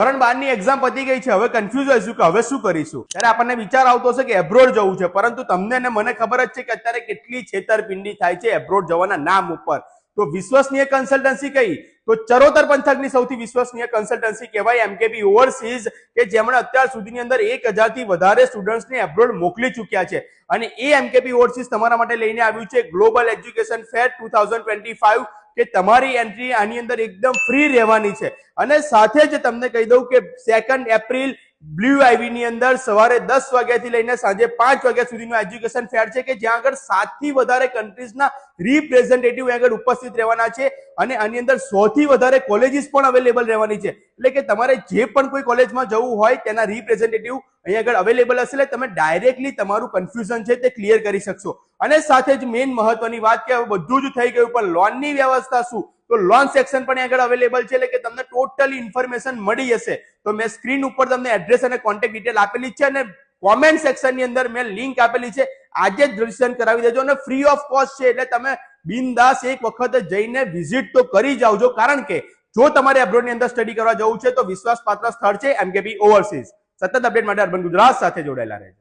ધોરણ 12 ની એક્ઝામ પતી ગઈ છે, હવે કન્ફ્યુઝ હશું કે હવે શું કરીશું, ત્યારે આપણને વિચાર આવતો હશે કે એબ્રોડ જવું છે, પરંતુ તમને અને મને ખબર જ છે કે અત્યારે કેટલી છેતરપિંડી થાય છે એબ્રોડ જવાના નામ ઉપર. તો વિશ્વસનીય કન્સલ્ટન્સી કઈ? તો ચરોતર પંથકની સૌથી વિશ્વસનીય કન્સલ્ટન્સી કહેવાય એમકેબી ઓવરસીઝ, કે જેમણે અત્યાર સુધીની અંદર 1000 થી વધારે સ્ટુડન્ટ્સને એબ્રોડ મોકલી ચૂક્યા છે. અને એ એમકેબી ઓવરસીઝ તમારા માટે લઈને આવ્યું છે ગ્લોબલ એજ્યુકેશન ફેર 2025, કે તમારી એન્ટ્રી આની અંદર એકદમ ફ્રી રહેવાની છે. અને સાથે જ તમને કહી દઉં કે 2 એપ્રિલ બ્લુ આઈવી ની અંદર સવારે 10 વાગ્યાથી લઈને સાંજે 5 વાગ્યા સુધીનો એજ્યુકેશન ફેર છે, કે જ્યાં આગળ 7 થી વધારે કન્ટ્રીઝના રિપ્રેઝેન્ટેટિવ આગળ ઉપસ્થિત રહેવાના છે. અને આની અંદર 100 થી વધારે કોલેજીસ પણ અવેલેબલ રહેવાની છે. એટલે કે તમારે જે પણ કોઈ કોલેજમાં જવું હોય તેના રિપ્રેઝેન્ટેટિવ અહીં આગળ અવેલેબલ હશે, એટલે તમે ડાયરેક્ટલી તમારું કન્ફ્યુઝન છે તે ક્લિયર કરી શકશો. અને સાથે જ મેઇન મહત્વની વાત કે હવે બધું જ થઈ ગયું, પણ લોનની વ્યવસ્થા શું? તો લોન સેક્શન પણ આગળ અવેલેબલ છે, એટલે કે તમને ટોટલી ઇન્ફોર્મેશન મળી જશે. તો મેં સ્ક્રીન ઉપર તમને એડ્રેસ અને કોન્ટેક્ટ ડિટેલ આપેલી છે, અને કોમેન્ટ સેક્શન ની અંદર મેં લિંક આપેલી છે. આજે જ રજીસ્ટ્રેશન કરાવી દેજો, અને ફ્રી ઓફ કોસ્ટ છે, એટલે તમે બિનદાસ એક વખત જઈને વિઝિટ તો કરી જાવજો. કારણ કે જો તમારે એબ્રોડ ની અંદર સ્ટડી કરવા જવું છે તો વિશ્વાસપાત્ર સ્થળ છે એમકેબી ઓવરસીઝ. સતત અપડેટ માટે અર્બન ગુજરાત સાથે જોડાયેલા રહેજો.